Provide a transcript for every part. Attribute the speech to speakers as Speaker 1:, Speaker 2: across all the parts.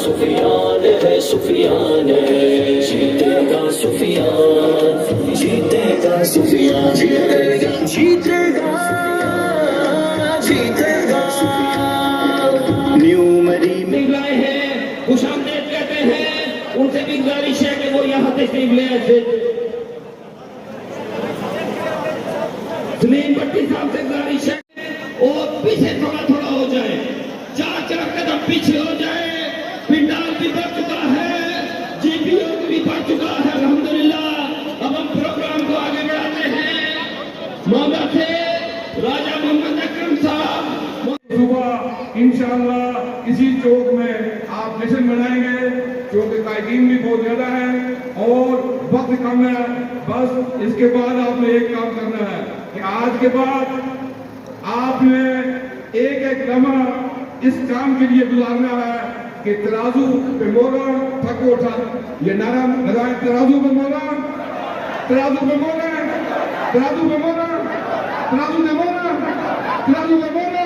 Speaker 1: سفیان ہے سفیان ہے، جیتے گا سفیان، جیتے گا سفیان، جیتے گا جیتے گا جیتے گا نیو مری میں
Speaker 2: لائے ہیں، خوش آمدید کہتے ہیں، ان سے بھی گزارش ہے کہ وہ یہاں تشریف لے آئے. سلیم بٹی صاحب سے گزارش ہے اور پیچھے تھوڑا تھوڑا ہو جائے، 4 قدم پیچھے ہو جائے. پنڈال بھی بڑھ چکا ہے، جی پی او بھی بڑھ چکا ہے الحمدللہ. اب ہم پروگرام کو آگے بڑھاتے ہیں. مولا تھے راجہ محمد اکرم صاحب.
Speaker 3: صبح انشاءاللہ اسی چوک میں آپ جشن منائیں گے. چونکہ قائدین بھی بہت زیادہ ہیں اور وقت کم ہے. بس اس کے بعد آپ نے ایک کام کرنا ہے کہ آج کے بعد آپ نے ایک ایک لمحہ اس کام کے لیے گزارنا ہے کہ ترازو پہ مولا تھکو اٹھا. یہ نعرہ لگائیں، ترازو پہ مولا، ترازو پہ مولا، ترازو پہ مولا، ترازو پہ مولا، ترازو پہ مولا،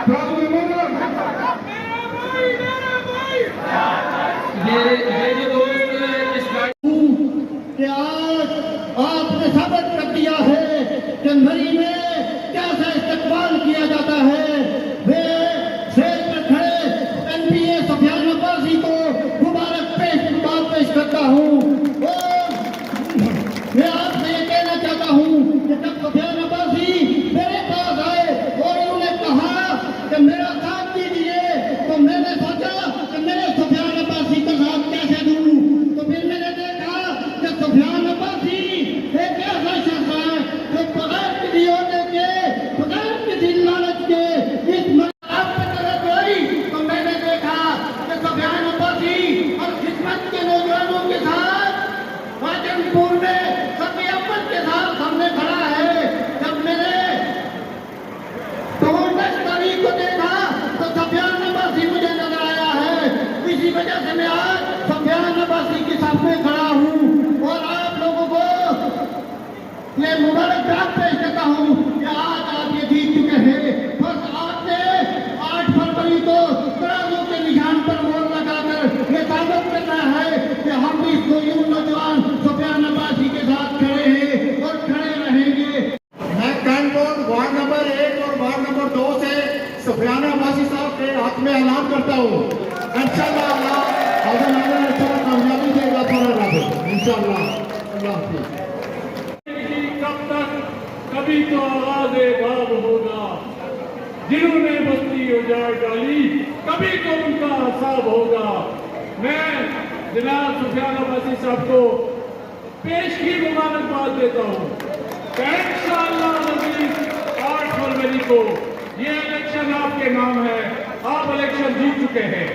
Speaker 3: ترازو پہ مولا.
Speaker 4: کہ آج آپ نے ثابت کر دیا ہے کہ مری میں کیسا استقبال کیا جاتا ہے. میں اسٹیج پر کھڑے این پی اے سفیان عباسی کو مبارک پیش کرتا ہوں. اور میں آپ سے یہ کہنا چاہتا ہوں کہ جب سفیان عباسی میرے پاس آئے اور انہوں نے کہا کہ میرا ساتھ دیجیے تو میں نے سوچا کہ میں سفیان عباسی کا ساتھ کیسے دوں. تو پھر میں نے دیکھا کہ سفیان عباسی ایک ایسا شخص ہے جو بغیر کسی عہدے کے، بغیر کسی لالچ کے اس آپ پہ طرف آئی. تو میں نے دیکھا کہ سفیان عباسی اور خدمت کے نوجوانوں کے ساتھ راجن پور میں سبھی اول کے ساتھ سامنے کھڑا ہے. جب میں نے تاریخ کو دیکھا تو سفیان عباسی مجھے نظر آیا ہے. اسی وجہ سے میں آج سفیان عباسی کے سامنے کھڑا ہوں اور آپ لوگوں کو یہ مبارکباد پیش کرتا ہوں کہ آج آپ یہ جیت چکے ہیں. بس آپ نے 8 فروری کو ترازو کے نشان پر مہر لگا کر یہ ثابت کرنا ہے کہ ہم بھی نوجوان سفیان عباسی کے ساتھ کھڑے ہیں اور کھڑے رہیں گے. میں کینٹون وارڈ نمبر 1 اور وارڈ نمبر 2 سے سفیان عباسی صاحب کے حق میں اعلان کرتا ہوں. انشاءاللہ اللہ کامیابی دے گا. انشاءاللہ اللہ حافظ.
Speaker 3: کب تک کبھی تو آغاز باب ہوگا، جنہوں نے بستی اجاڑ ڈالی کبھی تو ان کا حساب ہوگا. میں جناب سفیان عباسی صاحب کو پیش کی مبارکباد دیتا ہوں کہ انشاءاللہ عزیز 8 فروری کو یہ الیکشن آپ کے نام ہے. آپ الیکشن جیت چکے ہیں.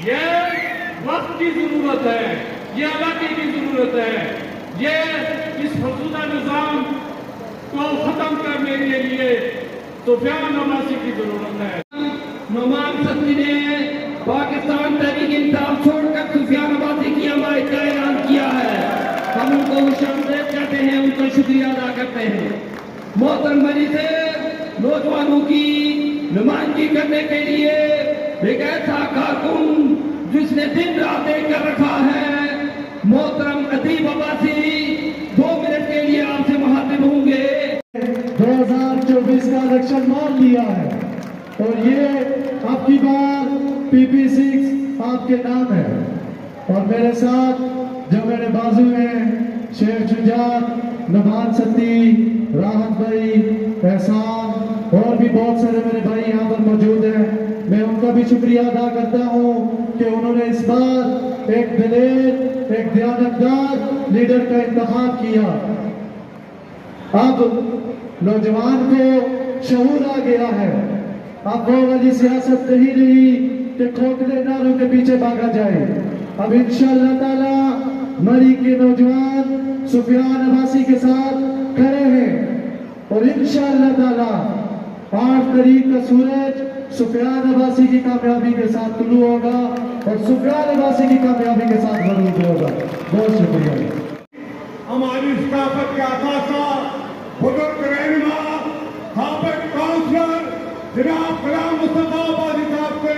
Speaker 3: یہ وقت کی ضرورت ہے، یہ علاقے کی ضرورت ہے. یہ اس فرسودہ نظام کو ختم کرنے کے لیے سفیان عباسی کی ضرورت ہے.
Speaker 2: نعمان صدری نے پاکستان تحریک انصاف چھوڑ کر سفیان عباسی کی حمایت کا اعلان کیا ہے. ہم ان کو خوش آمدید کہتے ہیں، ان کا شکریہ ادا کرتے ہیں. محترم مری سے نوجوانوں کی نمائندگی کرنے کے لیے ایک ایسا کارکن جس نے دن رات ایک کر رکھا ہے، محترم ادیب عباسی 2 منٹ کے لیے آپ سے مخاطب ہوں گے.
Speaker 4: 2024 کا الیکشن مان لیا ہے اور یہ آپ کی بار PP6 آپ کے نام ہے. اور میرے ساتھ جو میرے بازو ہیں شیخ شجاعت، نعمان صدری، راحت بھائی، احسان اور بھی بہت سارے میرے بھائی یہاں پر موجود ہیں. میں ان کا بھی شکریہ ادا کرتا ہوں کہ انہوں نے اس بار ایک دلیر، ایک دیانتدار لیڈر کا انتخاب کیا. اب نوجوان کو شعور آ گیا ہے. اب وہ والی سیاست نہیں رہی کہ کھوکھلے نعروں کے پیچھے بھاگا جائے. اب انشاءاللہ تعالی مری کے نوجوان سفیان عباسی کے ساتھ کھڑے ہیں اور انشاءاللہ تعالی 8 تاریخ کا سورج سفیان عباسی کی کامیابی کے ساتھ طلوع ہوگا اور سفیان عباسی کی کامیابی کے ساتھ غروب ہوگا. بہت شکریہ.
Speaker 3: ہماری ثقافت کا اثاثہ بزرگ رہنما سابق کاؤنسلر جناب غلام مصطفیٰ عباسی صاحب سے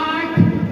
Speaker 5: 8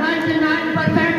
Speaker 5: 99%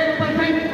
Speaker 5: 1%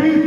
Speaker 3: 20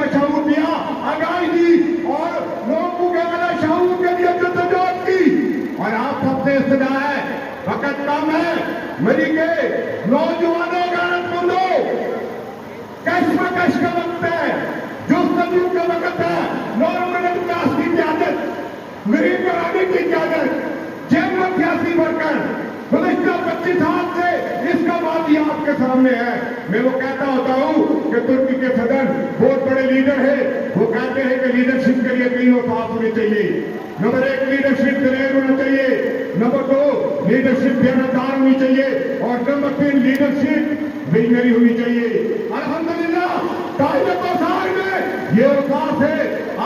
Speaker 3: کا شعور دیا, آگاہی دی اور لوگوں کو اعلیٰ شعور کے لیے جدوجہد کی. اور آپ سب سے استدا ہے, وقت کم ہے, میری کے نوجوانوں غیرت مندوں, کشمکش کا وقت ہے, جستجو کا وقت ہے, 9 منٹ کلاس کی قیادت, غریب گھرانے کی قیادت, جیب میں 88 ورکر, گزشتہ 25 سال سے اس کا واقعہ آپ کے سامنے ہے. میں وہ کہتا ہوتا ہوں کہ ترکی کے صدر بہت بڑے لیڈر ہیں, وہ کہتے ہیں کہ لیڈرشپ کے لیے 3 اوصاف ہونے چاہیے. نمبر 1 لیڈرشپ دلیر ہونا چاہیے, نمبر 2 لیڈرشپ دیانتدار ہونی چاہیے, اور نمبر 3 لیڈرشپ ویژنری ہونی چاہیے. الحمدللہ تاریخ کوثر میں یہ اوصاف ہے.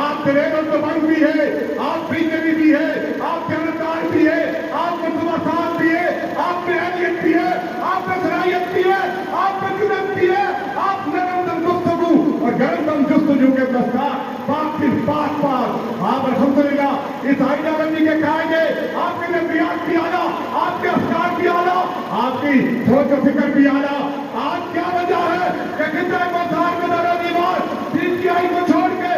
Speaker 3: آپ دلیر و زبان بھی ہے, آپ ویژنری بھی ہے, آپ دیانتدار بھی ہے, آپ متوازن بھی ہے, آپ میں اہلیت بھی ہے, آپ میں صلاحیت بھی ہے, آپ میں جرأت بھی ہے, آپ نرم دم گفتگو اور گرم دم جستجو کے دستار پاک آپ الحمدللہ اس آئینہ بندی کے قائد ہیں. آپ کے نظریات بھی اعلیٰ, آپ کے افکار بھی اعلیٰ, آپ کی سوچ و فکر بھی اعلیٰ. آج کیا وجہ ہے کہ خطۂ کوثر میں در و دیوار دین کی آئی کو چھوڑ کے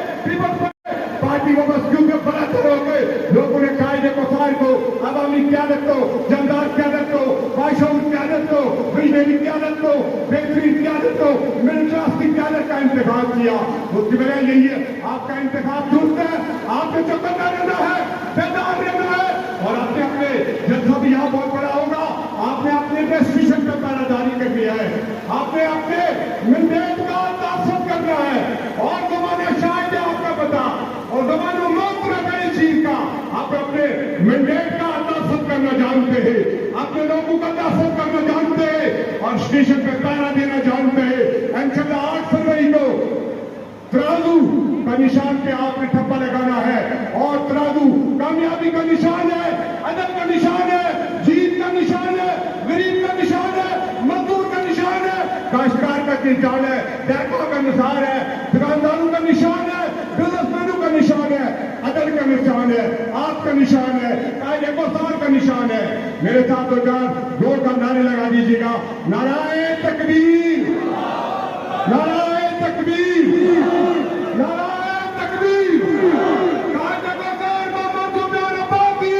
Speaker 3: پارٹی کو بس کیوں کے بڑا ہو کے لوگوں نے قائد کوثر کو, عوامی قیادت کو, جاندار قیادت کو, باشعور قیادت کو, ویژنری قیادت کو, بہترین قیادت کو, مڈل کلاس کی قیادت کا انتخاب کیا. اس کی وجہ یہی ہے آپ کا انتخاب درست ہے, آپ کو چوکنا رہنا ہے, بیدار رہنا ہے, اور آپ نے اپنے جلسہ بھی یہاں بہت بڑا ہوگا, آپ نے اپنے ڈیسٹیشن پہ پہلا جاری کر دیا ہے, آپ نے اپنے مینڈیٹ کا تعصب کرنا ہے, اور زمانہ شاہد ہے آپ کا پتا, اور زمانہ موت رکھا اس چیز کا, آپ اپنے مینڈیٹ کا تعصب کرنا جانتے ہیں, اپنے لوگوں کا تعصب کرنا جانتے ہیں, اور اسٹیشن پہ پہرا دینا جانتے ہیں. انشاءاللہ 8 فروری کو ترازو کا نشان پہ آپ نے ٹھپا لگانا ہے, اور ترازو کامیابی کا نشان ہے, عدل کا نشان ہے, جیت کا نشان ہے, غریب کا نشان ہے, مزدور کا نشان ہے, کاشتکار کا نشان ہے, ڈاکو کا نشان ہے, دکانداروں کا نشان ہے, بزنس مینوں کا نشان ہے, عدل کا نشان ہے, آپ کا نشان ہے, قائد کوثر کا نشان ہے. میرے ساتھ ہو جان زور کا نعرے لگا دیجیے گا, نعرہ تکبیر, نعرہ تکبیر, نعرہ تکبیر. قائد کوثر محمد سفیان عباسی,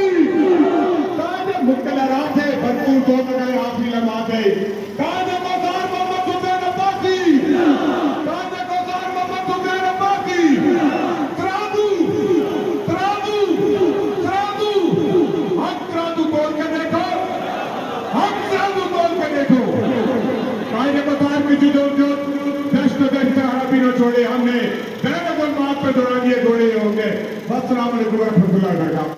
Speaker 3: قائد مقتدرات ہے بھرپور دو لگائے آخری لمحات ہے. قائد کوثر محمد سفیان عباسی, قائد کوثر محمد سفیان عباسی. ترازو, ترازو, ترازو, ہم ترازو توڑ کے دیکھو, ہم ترازو توڑ کے دیکھو. قائد کوثر کی جدوجہد دشت عربی نہ چھوڑے, ہم نے بین البات پہ دورانیے دوڑے ہوں گے. السلام علیکم ورحمۃ اللہ وبرکاتہ.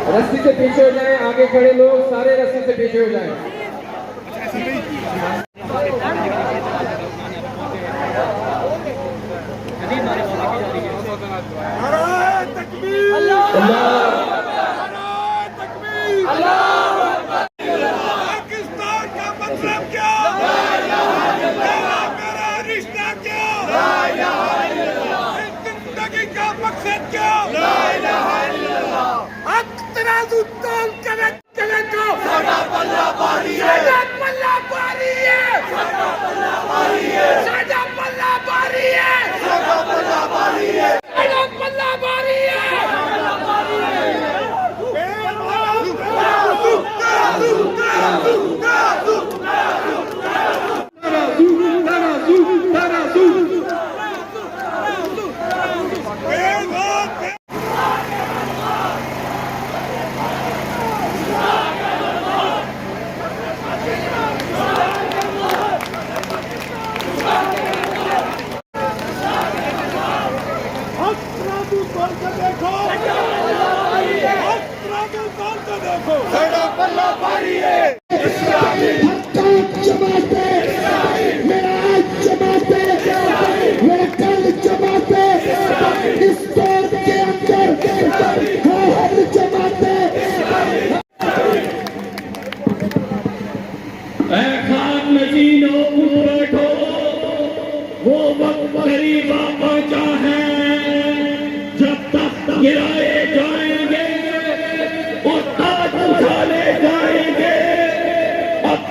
Speaker 2: رسی سے پیچھے ہو جائیں, آگے کھڑے لوگ سارے رسی سے پیچھے ہو جائیں.
Speaker 3: پاکستان کا مطلب کیا, میرا رشتہ کیا, زندگی کا مقصد کیا, ترازو تول کرے کو ساڈا پلہ بھاری ہے, ساڈا پلہ بھاری ہے, ساڈا پلہ بھاری ہے, ساڈا پلہ بھاری ہے, ساڈا پلہ بھاری ہے, ساڈا پلہ بھاری ہے, ساڈا بھاری ہے. ترازو, ترازو, ترازو, ترازو, ترازو, ترازو,
Speaker 1: قریبا پہنچا ہے, جب تک گرائے جائیں گے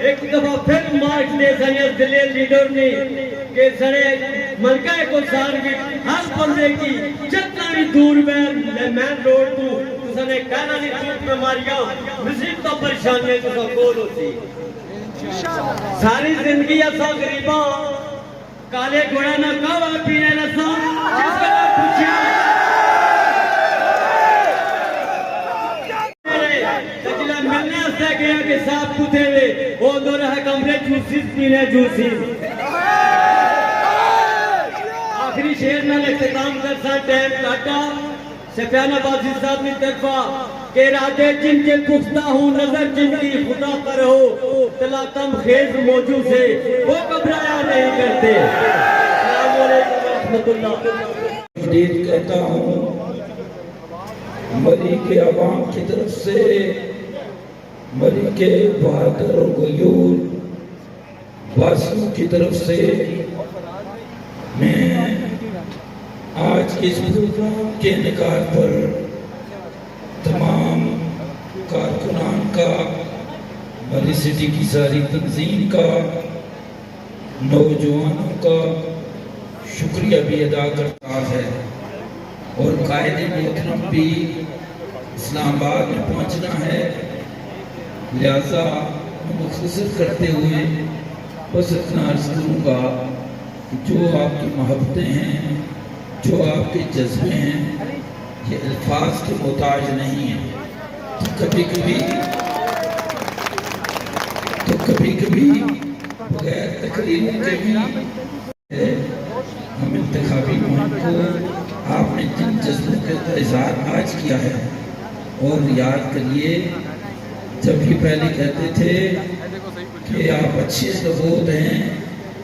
Speaker 6: ایک دفعہ پھر مارچ دے سنیس دلے لیڈر نے کہ سنے ملکہ کو سارگی ہر بندے کی جتنا بھی دور میں روڈ تو سنے کہنا نہیں چوٹ میں ماریا مصیب تو پریشان ہے تو کول ہوتی ساری زندگی ایسا غریباں کالے گھوڑا نہ کعوہ پینے نہ سا جس کا پوچھا تجلہ ملنے سے گیا کہ صاحب کتے ہوئے وہ دو رہا کمرے جوسیز پینے جوسیز آخری شہر نہ اختتام کرسا ٹیم کاٹا سفیان آبادی صاحب نے طرفہ کہ ارادے جن کے پختہ ہوں نظر جن کی خدا پر ہو تلاقم خیز موجود سے وہ گھبرایا نہیں کرتے السلام علیکم ورحمۃ اللہ
Speaker 7: جدید کہتا ہوں مری کے عوام کی طرف سے مری کے بہادر اور غیور واسیوں کی طرف سے میں آج کے اس پروگرام کے انعقاد پر تمام کارکنان کا مری سٹی کی ساری تنظیم کا نوجوانوں کا شکریہ بھی ادا کرتا ہے اور قائد محترم بھی اسلام آباد میں پہنچنا ہے لہذا مختصر کرتے ہوئے بس اتنا عرض کروں گا کہ جو آپ کی محبتیں ہیں جو آپ کے جذبے ہیں یہ الفاظ کے محتاج نہیں ہیں تو کبھی کبھی بغیر تقریر کے بھی ہم انتخابی مہم کو آپ نے جن جذبوں کا اظہار آج کیا ہے اور یاد کریے جب یہ پہلے کہتے تھے کہ آپ اچھے لوگ ہیں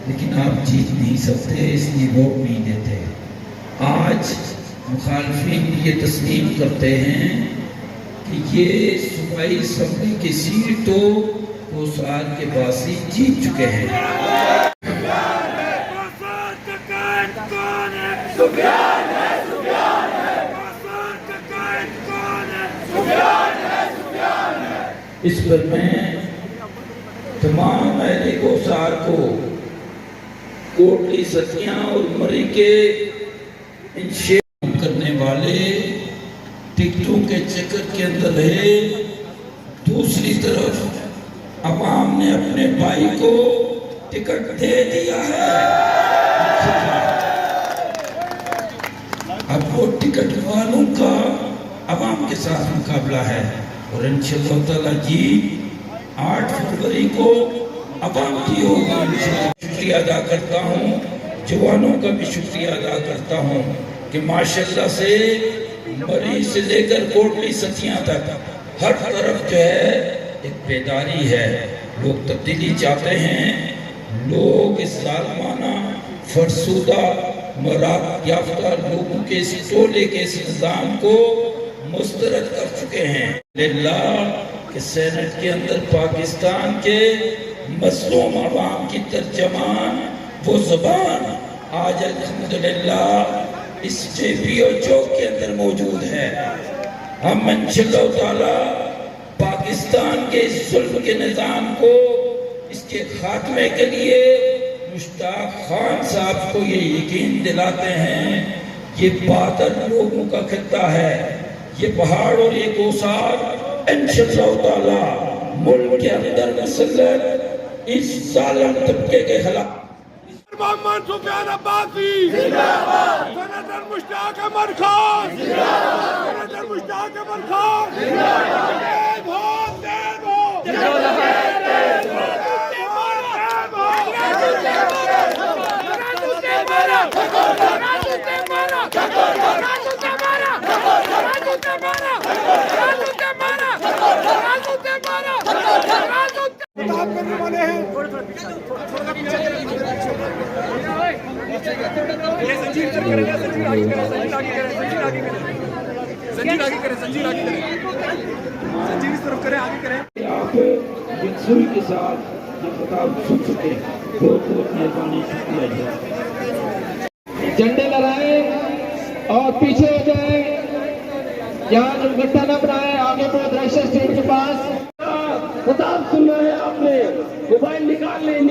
Speaker 7: لیکن آپ جیت نہیں سکتے اس لیے ووٹ نہیں دیتے آج مخالفین یہ تسلیم کرتے ہیں کہ یہ صوبائی اسمبلی کی سیٹ تو 2 سال کے باسی جیت چکے ہیں اس پر میں تمام اہل گوسار کو کوٹلی ستیاں اور مری کے ان شیئر کرنے والے ٹکٹوں کے چکر کے اندر ہے دوسری طرف عوام نے اپنے بھائی کو ٹکٹ دے دیا ہے اب وہ ٹکٹ والوں کا عوام کے ساتھ مقابلہ ہے اور انشاءاللہ تعالیٰ جی 8 فروری کو عوام کی ہوگی شکریہ ادا کرتا ہوں جوانوں کا بھی شکریہ ادا کرتا ہوں کہ ماشاءاللہ سے مری سے لے کر کوٹلی ستیاں تک ہر طرف جو ہے ایک بیداری ہے لوگ تبدیلی چاہتے ہیں لوگ اس ظالمانہ فرسودہ مراد یافتہ لوگوں کے اس ٹولے کے اس نظام کو مسترد کر چکے ہیں للہ کہ سینٹ کے اندر پاکستان کے مظلوم عوام کی ترجمان وہ زبان آج الحمدللہ اس جے پی او چوک کے اندر موجود ہے ہم انشاءاللہ تعالی پاکستان کے اس ظلم کے نظام کو اس کے خاتمے کے لیے مشتاق خان صاحب کو یہ یقین دلاتے ہیں یہ 72 لوگوں کا خطہ ہے یہ پہاڑ اور یہ کوسار انشاءاللہ تعالی ملک کے اندر مسلط اس ظالم طبقے کے خلاف
Speaker 3: محمد سفیان عباسی سینیٹر مشتاق احمد خان سینیٹر مشتاق احمد خان تیز ہو تیز ہو کرنے والے ہیں
Speaker 7: آپ یکسوئی کے ساتھ یہ خطاب سن سکے بہت بہت مہربانی شکریہ جی
Speaker 2: جھنڈے لہرائیں اور پیچھے ہو جائیں یہاں گٹھا نہ بنائے آگے بہت رشیا اسٹیٹ کے پاس
Speaker 1: خطاب سننا ہے آپ نے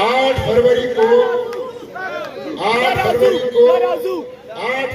Speaker 8: 8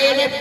Speaker 8: IMF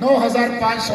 Speaker 8: 9,500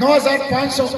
Speaker 8: 9,500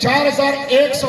Speaker 8: 4,100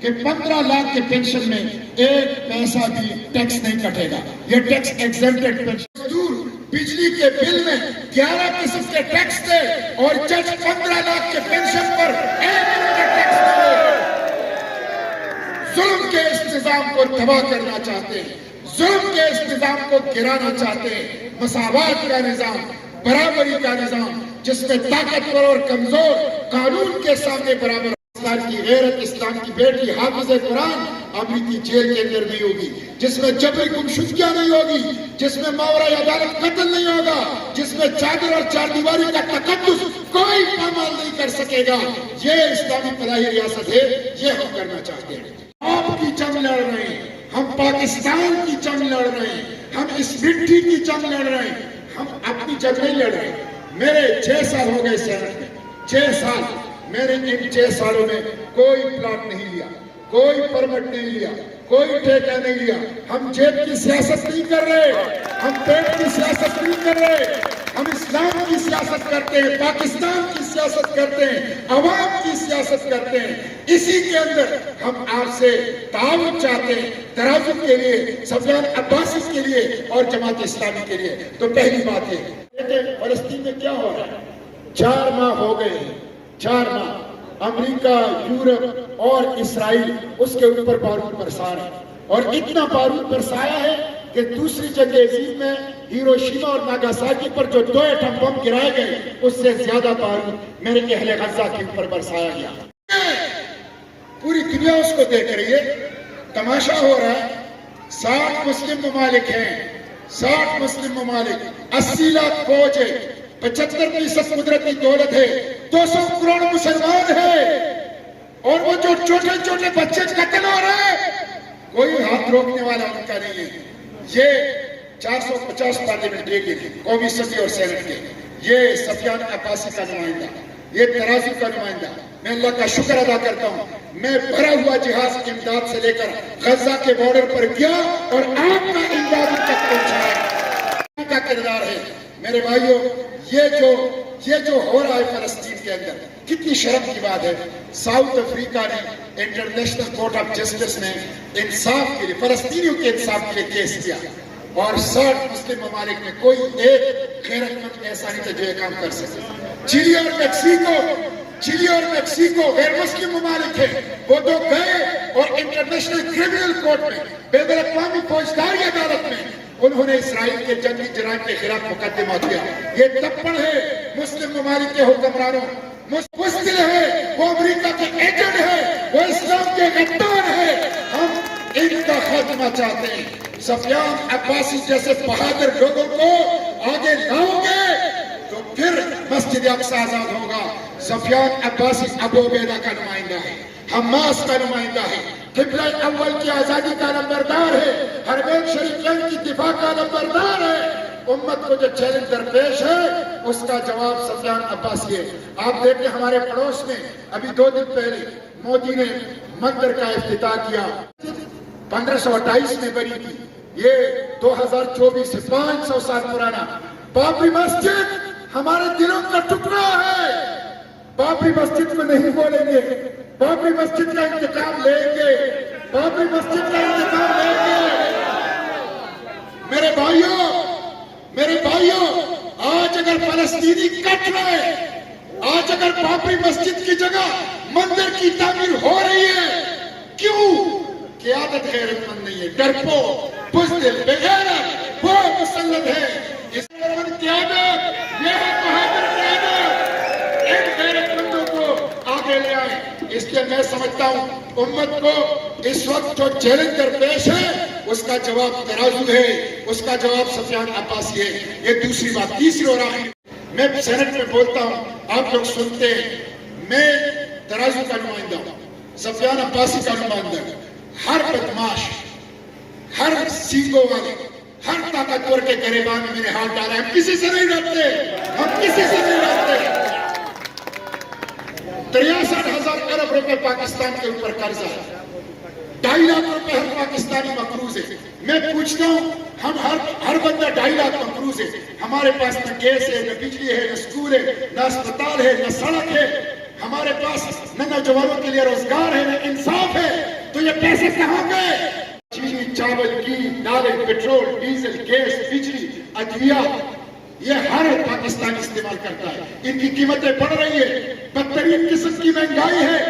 Speaker 8: کہ 15 لاکھ کے پینشن میں 1 پیسہ بھی ٹیکس نہیں کٹے گا. یہ ٹیکس ایگزمپٹڈ پینشن. بجلی کے بل میں 11 قسم کے ٹیکس تھے اور جج 15 لاکھ کے پینشن پر 1 روپے ٹیکس دے. ظلم کے اس نظام کو تباہ کرنا چاہتے ہیں, ظلم کے اس نظام کو گرانا چاہتے ہیں. مساوات کا نظام, برابری کا نظام, جس میں طاقتور اور کمزور قانون کے سامنے برابر. اسلام کی غیرت, اسلام کی بیٹی حافظ قرآن امریکی جیل کے اندر نہیں ہوگی, جس میں جبری گمشدگیاں نہیں ہوگی, جس میں ماورائے عدالت قتل نہیں ہوگا, جس میں چادر اور چار دیواری کا تقدس کوئی پامال نہیں کر سکے گا. یہ اسلامی فلاحی ریاست ہے, یہ ہم کرنا چاہتے ہیں. آپ کی جنگ لڑ رہے ہیں, ہم پاکستان کی جنگ لڑ رہے ہیں, ہم اس مٹی کی جنگ لڑ رہے ہیں, ہم اپنی جنگ نہیں لڑ رہے ہیں. میرے 6 سال ہو گئے سینٹ میں, 6 سال. میں نے ان 6 سالوں میں کوئی پلاٹ نہیں لیا, کوئی پرمٹ نہیں لیا, کوئی ٹھیکہ نہیں لیا. ہم جیب کی سیاست نہیں کر رہے, ہم پیٹ کی سیاست نہیں کر رہے, ہم اسلام کی سیاست کرتے ہیں, پاکستان کی سیاست کرتے ہیں, عوام کی سیاست کرتے ہیں. اسی کے اندر ہم آپ سے تعاون چاہتے ہیں, ترازو کے لیے, سفیان عباسی کے لیے اور جماعت اسلامی کے لیے. تو پہلی بات یہ, فلسطین میں کیا ہو رہا ہے؟ 4 ماہ ہو گئے ہیں, 4 ماہ. امریکہ, یورپ اور اسرائیل اس کے اوپر بارود برسا رہے ہیں, اور اتنا بارود برسایا ہے کہ دوسری جنگ عظیم میں ہیروشیما اور ناگاساکی پر جو 2 ایٹم بم گرائے گئے, اس سے زیادہ بارود میرے اہل غزہ کے اوپر برسایا گیا. پوری دنیا اس کو دیکھ رہی ہے, تماشا ہو رہا ہے. 60 مسلم ممالک ہیں, 60 مسلم ممالک, 80 لاکھ فوج ہے, 75% قدرتی دولت ہے, 200 کروڑ مسلمان ہے, اور وہ جو چھوٹے چھوٹے بچے قتل ہو رہے ہیں, کوئی ہاتھ روکنے والا ان کا نہیں ہے. یہ 450 پارلیمنٹری کے قومی اسمبلی اور سینٹ کے, یہ سفیان عباسی کا نمائندہ, یہ ترازو کا نمائندہ. میں اللہ کا شکر ادا کرتا ہوں, میں بھرا ہوا جہاز کی امداد سے لے کر غزہ کے بارڈر پر گیا اور آپ کا امداد تک پہنچایا. کا کردار ہے. میرے بھائیوں, یہ جو ہو رہا ہے فلسطین کے اندر, کتنی شرم کی بات ہے. ساؤتھ افریقہ نے انٹرنیشنل کورٹ آف جسٹس میں انصاف کے لیے, فلسطینیوں کے انصاف کے لیے کیس کیا, اور 60 مسلم ممالک میں کوئی ایک غیرت مند ایسا نہیں تھا جو یہ کام کر سکے. چلی اور میکسیکو غیر مسلم ممالک ہیں, وہ تو گئے اور انٹرنیشنل کرمنل کورٹ میں, بین الاقوامی فوجداری عدالت میں انہوں نے اسرائیل کے جنگی جرائم کے خلاف مقدمہ کیا. یہ تپڑ ہے مسلم ممالک کے حکمرانوں, مستقل ہے, وہ امریکہ کے ایجنٹ ہے, وہ اسلام کے غدار ہے. ہم ان کا خاتمہ چاہتے ہیں. سفیان عباسی جیسے بہادر لوگوں کو آگے لاؤ گے تو پھر مسجد اقصی آزاد ہوگا. سفیان عباسی ابو عبیدہ کا نمائندہ ہے, حماس کا نمائندہ ہے, قبلہ اول کی آزادی کا نمبردار ہے, حرمین شریفین کی دفاع کا نمبردار ہے. امت کو جو چیلنج درپیش ہے اس کا جواب سفیان عباسی ہے. آپ دیکھیں ہمارے پڑوس میں ابھی 2 دن پہلے مودی نے مندر کا افتتاح کیا, 1528 میں بنی تھی, یہ 2024 سے 500 سال پرانا. بابری مسجد ہمارے دلوں کا ٹکڑا ہے. بابری مسجد کو نہیں بولیں گے, بابری مسجد کا انتقام لیں گے, بابری مسجد کا انتقام لیں گے. میرے بھائیوں, آج اگر فلسطینی کٹ رہے, آج اگر بابری مسجد کی جگہ مندر کی تعمیر ہو رہی ہے, کیوں؟ قیادت غیرت مند نہیں ہے, ڈرپوک, بزدل, بغیرت, وہ مسلط ہے. اس قیادت, یہ ہے بہادر قیادت. ان غیرت مندوں کو آگے لے آئیں. اس لیے میں سمجھتا ہوں امت کو اس وقت جو چیلنج درپیش ہے اس کا جواب ترازو ہے, اس کا جواب سفیان عباسی ہے. یہ دوسری بات. تیسری اور آخری, میں سینٹ میں بولتا ہوں, آپ لوگ سنتے ہیں, میں ترازو کا نمائندہ ہوں, سفیان عباسی کا نمائندہ ہوں. ہر بدماش, ہر سینگوں والے, ہر طاقتور کے گریبان میں میں نے ہاتھ ڈالا. ہم کسی سے نہیں ڈرتے, ہم کسی سے نہیں ڈرتے. 63,000 ارب روپے پاکستان کے اوپر قرضہ ہے, 2.5 لاکھ روپے ہر پاکستانی مقروض ہے. میں پوچھتا ہوں, ہم ہر بندہ 2.5 لاکھ مقروض ہے. ہمارے پاس نہ گیس ہے, نہ بجلی ہے, نہ سکول ہے, نہ اسپتال ہے, نہ سڑک ہے. ہمارے پاس نہ نوجوانوں کے لیے روزگار ہے نہ انصاف ہے، تو یہ پیسے کہاں گئے؟ چینی، چاول کی دالیں، پیٹرول، ڈیزل، گیس، بجلی، ادویہ، یہ ہر پاکستانی استعمال کرتا ہے، ان کی قیمتیں بڑھ رہی ہے، بدترین قسم کی مہنگائی ہے۔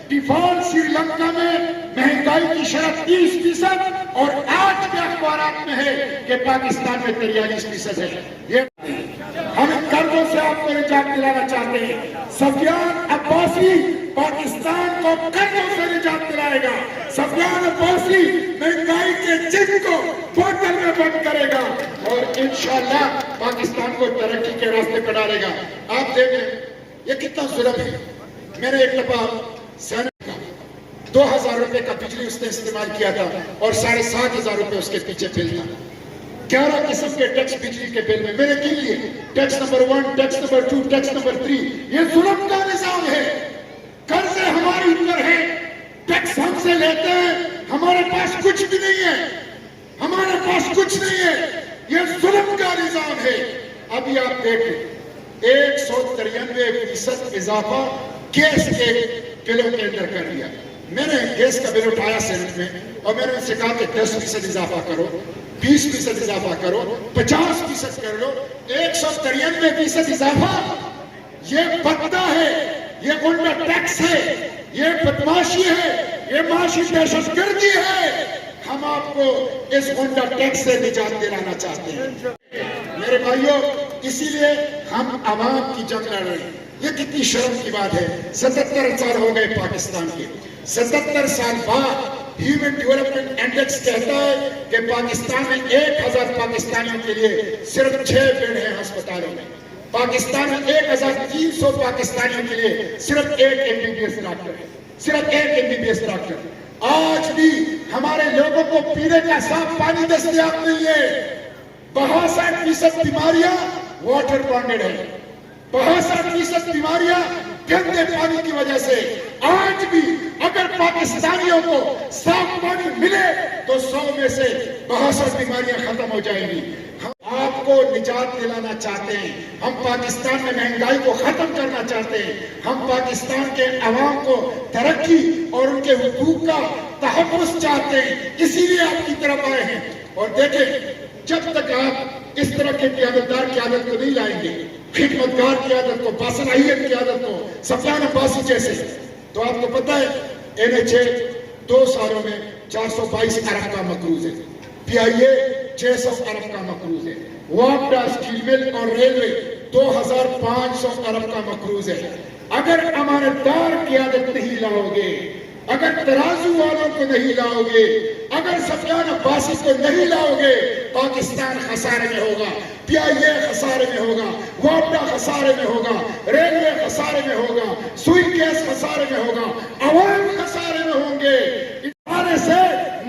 Speaker 8: ڈیفالٹ سری لنکا میں مہنگائی کی شرح 30% اور آج کے اخبارات میں ہے کہ پاکستان میں 43% ہے۔ یہ ہم قرضوں سے آپ کو نجات دلانا چاہتے ہیں۔ سفیان عباسی پاکستان کو قرضوں سے نجات دلائے گا۔ سفیان عباسی مہنگائی کے جنگ کو بوتل میں بند کرے گا اور انشاءاللہ پاکستان کو ترقی کے راستے پر ڈالے گا۔ آپ دیکھیں یہ کتنا ظلم ہے۔ میں نے ایک دفعہ سینٹ کا 2000 روپے کا بجلی اس نے استعمال کیا تھا اور 7500 روپے اس کے پیچھے بل تھا۔ 11 قسم کے ٹیکس بجلی کے بل میں میں نے گن لیے، tax number 1، tax number 2، tax number 3۔ یہ ظلم کا نظام ہے۔ قرضے ہماری اوپر ہے، ٹیکس ہم سے لیتے ہیں، ہمارے پاس کچھ بھی نہیں ہے، ہمارے پاس کچھ نہیں ہے۔ یہ ظلم کا نظام ہے۔ ابھی آپ دیکھیں 193% اضافہ گیس کے بلوں کے اندر کر دیا۔ میں نے گیس کا بل اٹھایا سینٹ میں اور میں نے ان سے کہا کہ 10% اضافہ کرو، 20% اضافہ کرو، 50% کر لو۔ 193% اضافہ یہ بدتہ ہے، یہ غنڈہ ٹیکس ہے، یہ بدماشی ہے، یہ معاشی دہشت گردی ہے۔ ہم آپ کو اس غنڈہ ٹیکس سے نجات دلانا چاہتے ہیں میرے بھائیوں۔ اسی لیے ہم عوام کی جنگ لڑ رہے ہیں۔ یہ کتنی شرم کی بات ہے، 77 سال ہو گئے پاکستان کے، 77 سال بعد ہیومن ڈیولپمنٹ انڈیکس کہتا ہے کہ پاکستان میں 1000 پاکستانیوں کے لیے صرف 6 بیڈ ہیں ہسپتالوں میں۔ پاکستان میں 1300 پاکستانیوں کے لیے صرف 1 MBBS ڈاکٹر ہے، صرف 1 MBBS ڈاکٹر۔ آج بھی ہمارے لوگوں کو پینے کا صاف پانی دستیاب نہیں ہے۔ 62% بیماریاں واٹر بانڈڈ ہیں، 62% بیماریاں گندے پانی کی وجہ سے۔ آج بھی اگر پاکستانیوں کو صاف پانی ملے تو 100 میں سے 62 بیماریاں ختم ہو جائیں گی۔ ہم آپ کو نجات دلانا چاہتے ہیں، ہم پاکستان میں مہنگائی کو ختم کرنا چاہتے ہیں، ہم پاکستان کے عوام کو ترقی اور ان کے حقوق کا تحفظ چاہتے ہیں، اسی لیے آپ کی طرف آئے ہیں۔ اور دیکھیں جب تک آپ اس طرح کے قیادتدار کی عادت کو نہیں لائیں گے، خدمتگار کی عادت کو، باصلاحیت کی عادت کو، سفیان عباسی جیسے، تو آپ کو پتہ ہے NHA 2 سالوں میں 422 ارب کا مقروض ہے، PIA 600 ارب کا مقروض ہے، واپڈا، اسٹیل مل اور ریلوے 2500 ارب کا مقروض ہے۔ اگر امانتدار کی عادت نہیں لاؤ گے، اگر ترازو والوں کو نہیں لاؤ گے، اگر سفیان عباسی کو نہیں لاؤ گے، پاکستان خسارے میں ہوگا، PIA خسارے میں ہوگا، واپڈا خسارے میں ہوگا، ریلوے خسارے میں ہوگا، سوئی گیس خسارے میں ہوگا، عوام خسارے میں ہوں گے۔ خسارے سے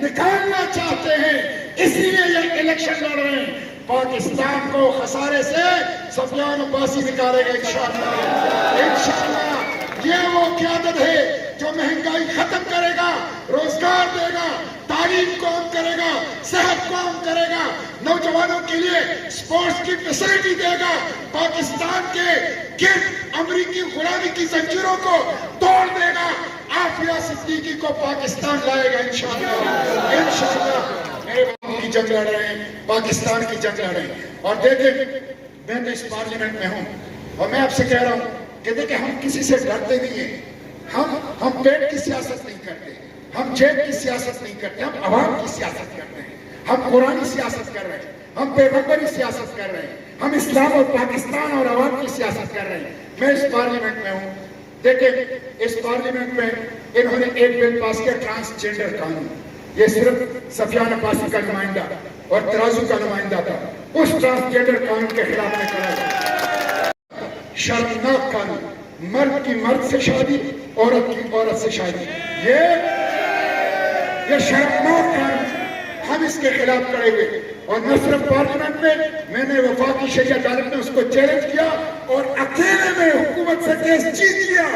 Speaker 8: نکالنا چاہتے ہیں، اسی لیے یہ الیکشن لڑ رہے ہیں۔ پاکستان کو خسارے سے سفیان عباسی نکالے گا انشاءاللہ۔ انشاءاللہ یہ وہ قیادت ہے جو مہنگائی ختم کرے گا، روزگار دے گا، تعلیم کو عام کرے گا، صحت کو عام کرے گا، نوجوانوں کے لیے سپورٹس کی فیسلٹی دے گا، پاکستان کے گرد امریکی غلامی کی زنجیروں کو توڑ دے گا، عافیہ صدیقی کو پاکستان لائے گا انشاءاللہ۔ انشاءاللہ میرے باپ کی جنگ لڑ رہے ہیں، پاکستان کی جنگ لڑ رہے ہیں۔ اور دیکھیں میں تو اس پارلیمنٹ میں ہوں اور میں آپ سے کہہ رہا ہوں کہ دیکھیں ہم کسی سے ڈرتے نہیں ہیں، ہم پیٹ کی سیاست نہیں کرتے، ہم جیب کی سیاست نہیں کرتے، ہم عوام کی سیاست کرتے ہیں، ہم قرآنی سیاست کر رہے ہیں، ہم پیغمبری سیاست کر رہے ہیں، ہم اسلام اور پاکستان اور عوام کی سیاست کر رہے ہیں۔ میں اس پارلیمنٹ میں ہوں، دیکھیں اس پارلیمنٹ میں انہوں نے ایک بل پاس کیا ٹرانسجنڈر قانون۔ یہ صرف سفیان عباسی کا نمائندہ اور ترازو کا نمائندہ تھا، اس ٹرانسجنڈر قانون کے خلاف میں کھڑا تھا۔ شرمناک قانون، مرد کی مرد سے شادی، عورت کی عورت سے شادی، یہ شرمناک قانون، ہم اس کے خلاف کھڑے ہوئے۔ اور نہ صرف پارلیمنٹ میں نے وفاقی شرعیہ عدالت میں اس کو چیلنج کیا اور اکیلے میں حکومت سے کیس جیت لیا۔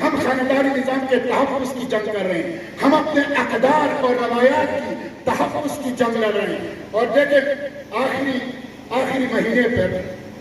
Speaker 8: ہم خاندانی نظام کے تحفظ کی جنگ کر رہے ہیں، ہم اپنے اقدار اور روایات کی تحفظ کی جنگ لڑ رہے ہیں۔ اور دیکھیں آخری مہینے پر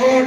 Speaker 9: 8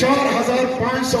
Speaker 9: 4,500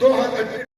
Speaker 9: 2,000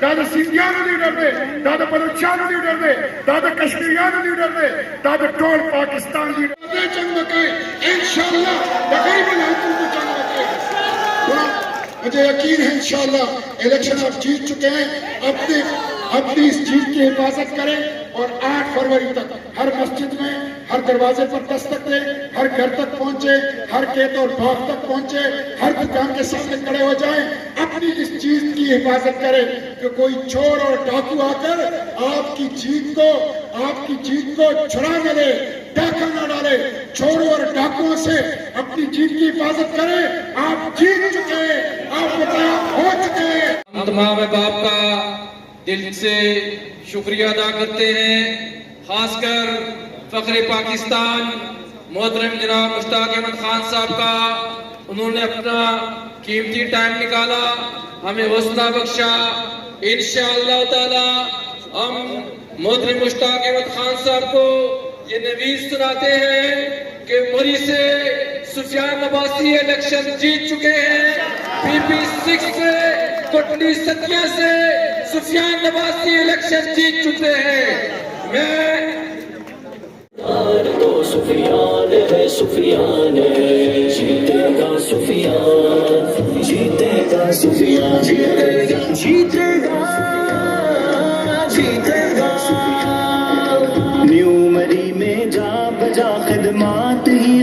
Speaker 9: دادا سندھیا نو نہیں ڈرنے دادا بلوچا نو نہیں ڈرنے دادا کشمیریاں نو نہیں ڈرنے دادا ٹول پاکستان دی جنگ مکائے انشاءاللہ بغیر حکم کو جنگ مکائے مجھے یقین ہے انشاءاللہ الیکشن آپ جیت چکے ہیں اپنی اس جیت کی حفاظت کریں اور 8 فروری تک ہر مسجد میں ہر دروازے پر دستک دیں ہر گھر تک پہنچے ہر کھیت اور باغ تک پہنچے ہر دکان کے سامنے کھڑے ہو جائیں اپنی اس چیز کی حفاظت کریں کہ کوئی چور اور ڈاکو آ کر آپ کی جیت کو چھڑا نہ لے ڈاکہ نہ ڈالے چوروں اور ڈاکوؤں سے اپنی جیت کی حفاظت کریں آپ جیت چکے ہیں آپ مطلب ہو چکے ہیں
Speaker 2: ہم تمام باپ کا دل سے شکریہ ادا کرتے ہیں خاص کر فخر پاکستان محترم جناب مشتاق احمد خان صاحب کا انہوں نے اپنا قیمتی ٹائم نکالا ہمیں حوصلہ بخشا انشاءاللہ تعالی ہم محترم مشتاق احمد خان صاحب کو یہ نوید سناتے ہیں کہ مری سے سفیان عباسی الیکشن جیت چکے ہیں پی پی 6 سے کوٹلی ستیا سے سفیان عباسی الیکشن جیت چکے ہیں میں
Speaker 1: تو سفیان ہے سفیان ہے جیتے گا سفیان جیتے گا سفیان جیتے گا سفیان نیو مری میں جا بجا خدمات ہی